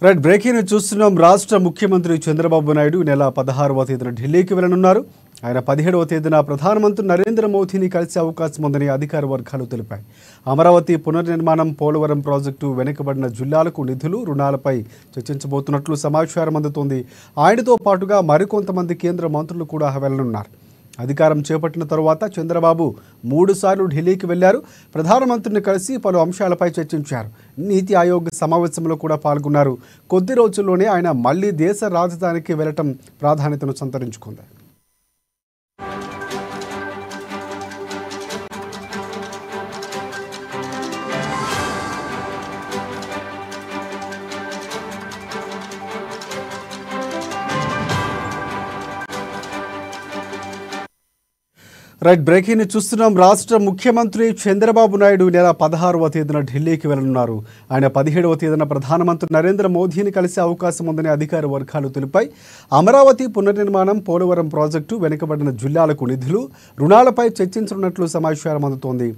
Right breaking చూస్తున్నాం. రాష్ట్ర ముఖ్యమంత్రి చంద్రబాబు నాయుడు నెల 16వ తేదీన ఢిల్లీకి వెళ్లనున్నారు. ఆయన 17వ తేదీన ప్రధానమంత్రి నరేంద్ర మోదీని కలిసే అవకాశం ఉందని అధికార వర్గాలు తెలిపాయి. అమరావతి పునర్నిర్మాణం, పోలవరం ప్రాజెక్టు, వెనుకబడిన జిల్లాలకు నిధులు, రుణాలపై చర్చించబోతున్నట్లు సమాచారం అందుతోంది. ఆయనతో పాటుగా మరికొంతమంది కేంద్ర మంత్రులు కూడా వెళ్లనున్నారు. అధికారం చేపట్టిన తరువాత చంద్రబాబు 3 సార్లు ఢిల్లీకి వెళ్లారు. ప్రధానమంత్రిని కలిసి పలు అంశాలపై చర్చించారు. నీతి ఆయోగ్ సమావేశంలో కూడా పాల్గొన్నారు. కొద్ది రోజుల్లోనే ఆయన మళ్లీ దేశ రాజధానికి వెళ్లటం ప్రాధాన్యతను సంతరించుకుంది. రైట్ బ్రేకింగ్ చూస్తున్నాం. రాష్ట్ర ముఖ్యమంత్రి చంద్రబాబు నాయుడు నెల 16వ తేదీన ఢిల్లీకి వెళ్లనున్నారు. ఆయన 17వ తేదీన ప్రధానమంత్రి నరేంద్ర మోదీని కలిసే అవకాశం ఉందని అధికార వర్గాలు తెలిపాయి. అమరావతి పునర్నిర్మాణం, పోలవరం ప్రాజెక్టు, వెనుకబడిన జిల్లాలకు నిధులు, రుణాలపై చర్చించనున్నట్లు సమాచారం అందుతోంది.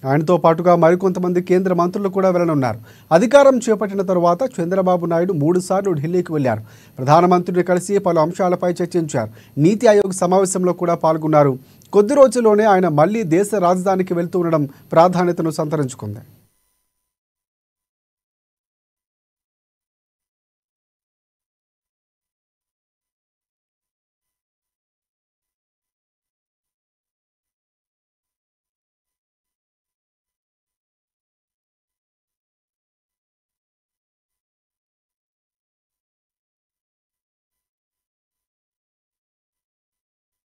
ఆయనతో పాటుగా మరికొంతమంది కేంద్ర మంత్రులు కూడా వెళ్లనున్నారు. అధికారం చేపట్టిన తరువాత చంద్రబాబు నాయుడు 3 సార్లు ఢిల్లీకి వెళ్లారు. ప్రధానమంత్రిని కలిసి పలు అంశాలపై చర్చించారు. నీతి ఆయోగ్ సమావేశంలో కూడా పాల్గొన్నారు. కొద్ది రోజుల్లోనే ఆయన మళ్లీ దేశ రాజధానికి వెళ్తూ ఉండడం ప్రాధాన్యతను సంతరించుకుంది.